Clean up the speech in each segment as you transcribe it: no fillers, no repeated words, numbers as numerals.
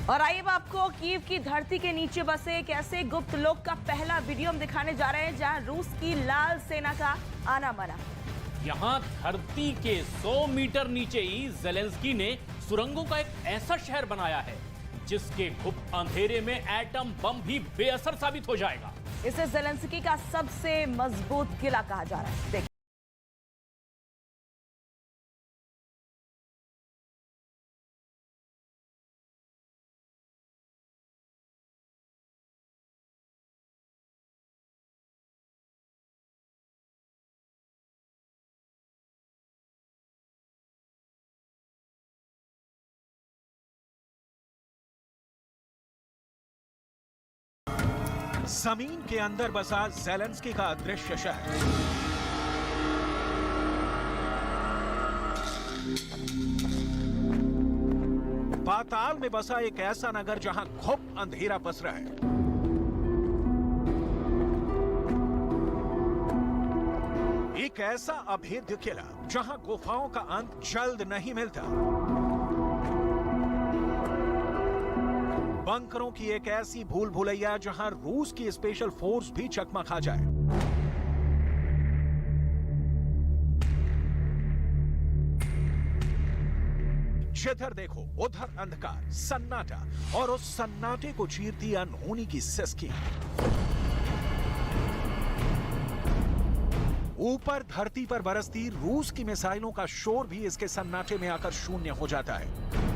और आइए अब आपको कीव की धरती के नीचे बसे एक ऐसे गुप्त लोक का पहला वीडियो हम दिखाने जा रहे हैं जहां रूस की लाल सेना का आनामना। यहाँ धरती के 100 मीटर नीचे ही जेलेंस्की ने सुरंगों का एक ऐसा शहर बनाया है जिसके गुप्त अंधेरे में एटम बम भी बेअसर साबित हो जाएगा। इसे जेलेंस्की का सबसे मजबूत किला कहा जा रहा है। देखिए जमीन के अंदर बसा जेलेंस्की का अदृश्य शहर। पाताल में बसा एक ऐसा नगर जहां घुप अंधेरा पसरा है। एक ऐसा अभेद्य किला जहां गुफाओं का अंत जल्द नहीं मिलता। बंकरों की एक ऐसी भूल भुलैया जहां रूस की स्पेशल फोर्स भी चकमा खा जाए। जिधर देखो उधर अंधकार, सन्नाटा और उस सन्नाटे को चीरती अनहोनी की सिसकी। ऊपर धरती पर बरसती रूस की मिसाइलों का शोर भी इसके सन्नाटे में आकर शून्य हो जाता है।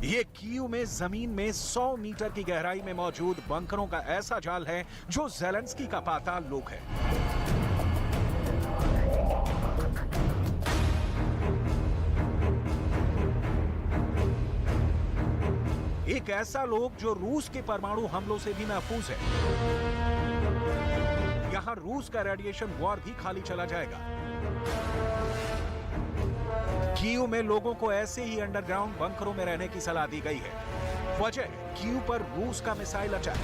ये कीव में जमीन में 100 मीटर की गहराई में मौजूद बंकरों का ऐसा जाल है जो जेलेंस्की का पाताल लोक है। एक ऐसा लोक जो रूस के परमाणु हमलों से भी महफूज है। यहां रूस का रेडिएशन वॉर भी खाली चला जाएगा। कीव में लोगों को ऐसे ही अंडरग्राउंड बंकरों में रहने की सलाह दी गई है। वजह कीव पर रूस का मिसाइल अटैक।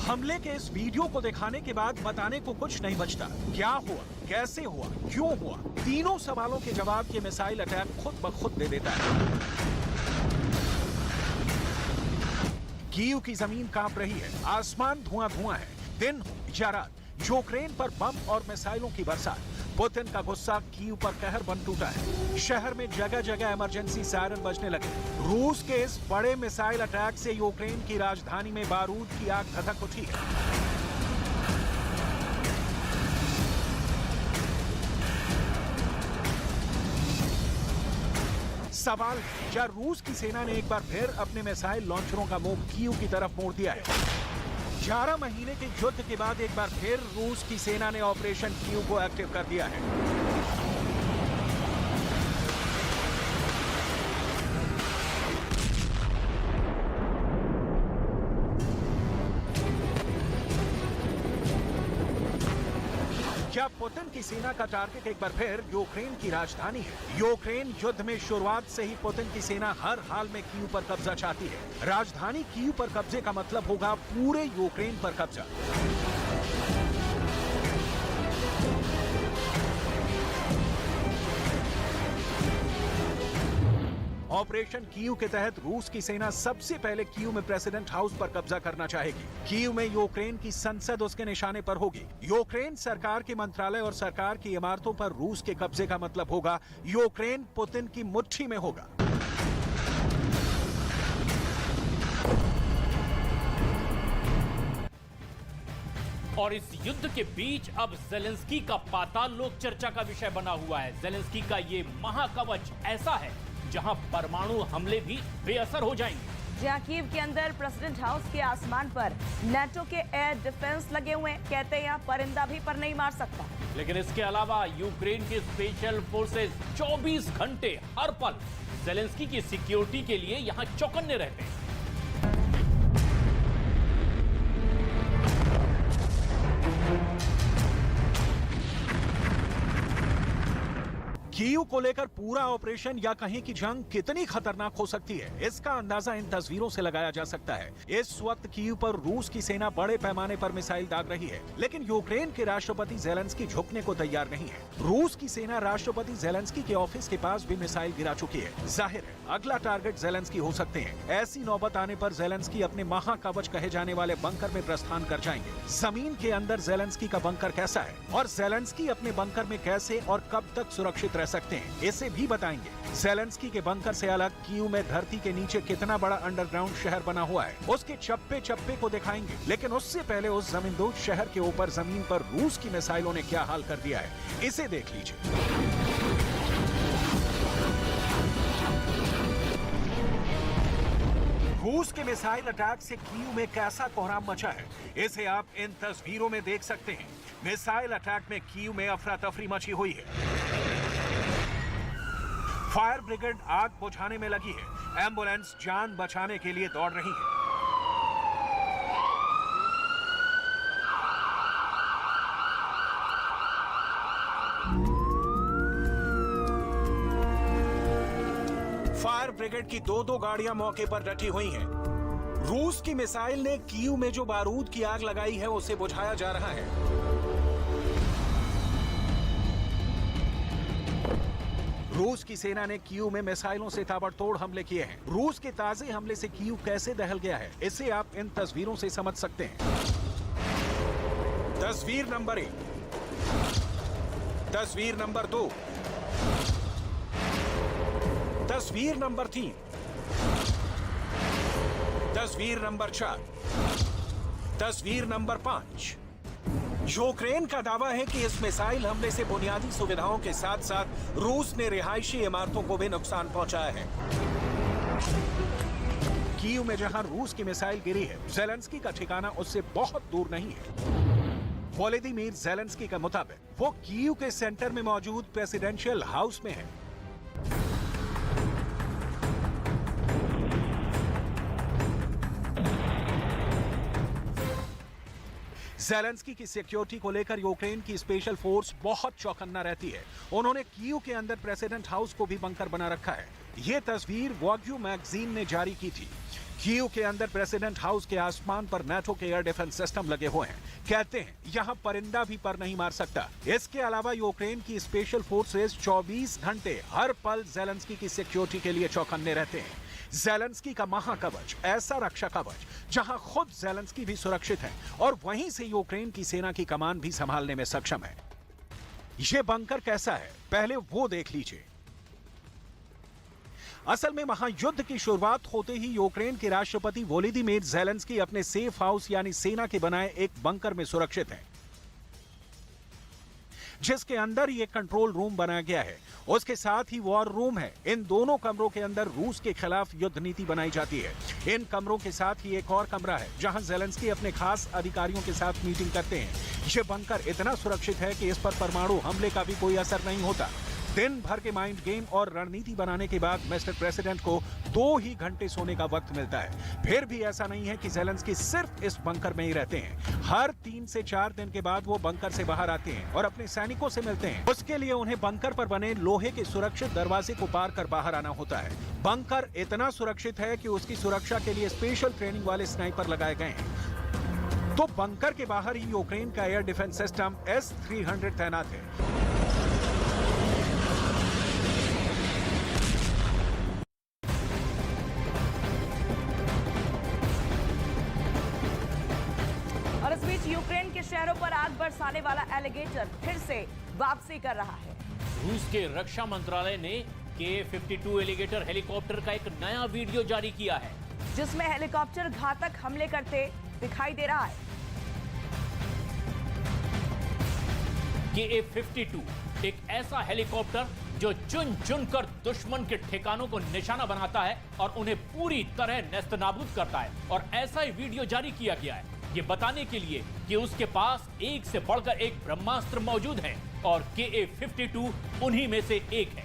हमले के इस वीडियो को दिखाने के बाद बताने को कुछ नहीं बचता। क्या हुआ, कैसे हुआ, क्यों हुआ, तीनों सवालों के जवाब ये मिसाइल अटैक खुद ब खुद दे देता है। कीव की जमीन कांप रही है, आसमान धुआं धुआं है। दिन हो या रात, यूक्रेन पर बम और मिसाइलों की बरसात। पुतिन का गुस्सा कीव पर कहर बन टूटा है। शहर में जगह जगह इमरजेंसी सायरन बजने लगे। रूस के इस बड़े मिसाइल अटैक से यूक्रेन की राजधानी में बारूद की आग धधक उठी है। सवाल, क्या रूस की सेना ने एक बार फिर अपने मिसाइल लॉन्चरों का मुंह कीव की तरफ मोड़ दिया है? 11 महीने के युद्ध के बाद एक बार फिर रूस की सेना ने ऑपरेशन कीव को एक्टिव कर दिया है। क्या पुतिन की सेना का टारगेट एक बार फिर यूक्रेन की राजधानी है? यूक्रेन युद्ध में शुरुआत से ही पुतिन की सेना हर हाल में कीव पर कब्जा चाहती है। राजधानी कीव पर कब्जे का मतलब होगा पूरे यूक्रेन पर कब्जा। ऑपरेशन कीव के तहत रूस की सेना सबसे पहले कीव में प्रेसिडेंट हाउस पर कब्जा करना चाहेगी। कीव में यूक्रेन की संसद उसके निशाने पर होगी। यूक्रेन सरकार के मंत्रालय और सरकार की इमारतों पर रूस के कब्जे का मतलब होगा यूक्रेन पुतिन की मुट्ठी में होगा। और इस युद्ध के बीच अब जेलेंस्की का पाताल लोक चर्चा का विषय बना हुआ है। जेलेंस्की का ये महाकवच ऐसा है जहां परमाणु हमले भी बेअसर हो जाएंगे। जहां कीव के अंदर प्रेसिडेंट हाउस के आसमान पर नेटो के एयर डिफेंस लगे हुए हैं। कहते हैं यहां परिंदा भी पर नहीं मार सकता। लेकिन इसके अलावा यूक्रेन की स्पेशल फोर्सेस 24 घंटे हर पल जेलेंस्की की सिक्योरिटी के लिए यहां चौकन्ने रहते हैं। कीव को लेकर पूरा ऑपरेशन या कहीं की जंग कितनी खतरनाक हो सकती है, इसका अंदाजा इन तस्वीरों से लगाया जा सकता है। इस वक्त कीव पर रूस की सेना बड़े पैमाने पर मिसाइल दाग रही है, लेकिन यूक्रेन के राष्ट्रपति ज़ेलेंस्की झुकने को तैयार नहीं है। रूस की सेना राष्ट्रपति ज़ेलेंस्की के ऑफिस के पास भी मिसाइल गिरा चुकी है। जाहिर है अगला टारगेट ज़ेलेंस्की हो सकते हैं। ऐसी नौबत आने पर ज़ेलेंस्की अपने महाकवच कहे जाने वाले बंकर में प्रस्थान कर जाएंगे। जमीन के अंदर ज़ेलेंस्की का बंकर कैसा है और ज़ेलेंस्की अपने बंकर में कैसे और कब तक सुरक्षित रह सकते हैं, इसे भी बताएंगे। ज़ेलेंस्की के बंकर से अलग कीव में धरती के नीचे कितना बड़ा अंडरग्राउंड शहर बना हुआ है, उसके चप्पे चप्पे को दिखाएंगे। लेकिन उससे पहले उस जमींदोज शहर के ऊपर जमीन पर रूस की मिसाइलों ने क्या हाल कर दिया है, इसे देख लीजिए। रूस के मिसाइल अटैक से कीव में कैसा कोहराम मचा है, इसे आप इन तस्वीरों में देख सकते हैं। मिसाइल अटैक में कीव में अफरा तफरी मची हुई है। फायर ब्रिगेड आग बुझाने में लगी है। एम्बुलेंस जान बचाने के लिए दौड़ रही है। फायर ब्रिगेड की दो गाड़ियां मौके पर डटी हुई हैं। रूस की मिसाइल ने कीव में जो बारूद की आग लगाई है उसे बुझाया जा रहा है। रूस की सेना ने कीव में मिसाइलों से ताबड़तोड़ हमले किए हैं। रूस के ताजे हमले से कीव कैसे दहल गया है, इसे आप इन तस्वीरों से समझ सकते हैं। तस्वीर नंबर 1, तस्वीर नंबर 2, तस्वीर नंबर 3, तस्वीर नंबर 4, तस्वीर नंबर 5। यूक्रेन का दावा है कि इस मिसाइल हमले से बुनियादी सुविधाओं के साथ साथ रूस ने रिहायशी इमारतों को भी नुकसान पहुंचाया है। कीव में जहां रूस की मिसाइल गिरी है, ज़ेलेंस्की का ठिकाना उससे बहुत दूर नहीं है। वोलोदिमीर ज़ेलेंस्की के मुताबिक वो कीव के सेंटर में मौजूद प्रेसिडेंशियल हाउस में है। ज़ेलेंस्की की सिक्योरिटी को लेकर यूक्रेन की स्पेशल फोर्स बहुत चौकन्ना रहती है। उन्होंने कीव के अंदर प्रेसिडेंट हाउस को भी बंकर बना रखा है। ये तस्वीर वॉग्यू मैगजीन ने जारी की थी। कीव के अंदर प्रेसिडेंट हाउस के आसमान पर नाटो के एयर डिफेंस सिस्टम लगे हुए हैं। कहते हैं यहाँ परिंदा भी पर नहीं मार सकता। इसके अलावा यूक्रेन की स्पेशल फोर्सेस 24 घंटे हर पल ज़ेलेंस्की की सिक्योरिटी के लिए चौकन्ने रहते हैं। ज़ेलेंस्की का महाकवच ऐसा रक्षा कवच जहां खुद ज़ेलेंस्की भी सुरक्षित है और वहीं से यूक्रेन की सेना की कमान भी संभालने में सक्षम है। ये बंकर कैसा है, पहले वो देख लीजिए। असल में महायुद्ध की शुरुआत होते ही यूक्रेन के राष्ट्रपति वोलोदिमीर ज़ेलेंस्की अपने सेफ हाउस यानी सेना के बनाए एक बंकर में सुरक्षित हैं, जिसके अंदर ये कंट्रोल रूम बनाया गया है। उसके साथ ही वॉर रूम है। इन दोनों कमरों के अंदर रूस के खिलाफ युद्ध नीति बनाई जाती है। इन कमरों के साथ ही एक और कमरा है जहां ज़ेलेंस्की अपने खास अधिकारियों के साथ मीटिंग करते हैं। ये बंकर इतना सुरक्षित है कि इस पर परमाणु हमले का भी कोई असर नहीं होता। दिन भर के माइंड गेम और रणनीति बनाने के बाद मिस्टर प्रेसिडेंट को 2 ही घंटे सोने का वक्त मिलता है। फिर भी ऐसा नहीं है कि ज़ेलेंस्की सिर्फ इस बंकर में ही रहते हैं। हर 3 से 4 दिन के बाद वो बंकर से बाहर आते हैं और अपने सैनिकों से मिलते हैं। उसके लिए उन्हें बंकर पर बने लोहे के सुरक्षित दरवाजे को पार कर बाहर आना होता है। बंकर इतना सुरक्षित है कि उसकी सुरक्षा के लिए स्पेशल ट्रेनिंग वाले स्नाइपर लगाए गए हैं। तो बंकर के बाहर ही यूक्रेन का एयर डिफेंस सिस्टम S-300 तैनात है। यूक्रेन के शहरों पर आग बरसाने वाला एलिगेटर फिर से वापसी कर रहा है। रूस के रक्षा मंत्रालय ने Ka-52 एलिगेटर हेलीकॉप्टर का एक नया वीडियो जारी किया है, जिसमें हेलीकॉप्टर घातक हमले करते दिखाई दे रहा है। Ka-52 एक ऐसा हेलीकॉप्टर जो चुन चुन कर दुश्मन के ठिकानों को निशाना बनाता है और उन्हें पूरी तरह नेस्तनाबूद करता है। और ऐसा ही वीडियो जारी किया गया है ये बताने के लिए कि उसके पास एक से बढ़कर एक ब्रह्मास्त्र मौजूद है और Ka-52 उन्हीं में से एक है।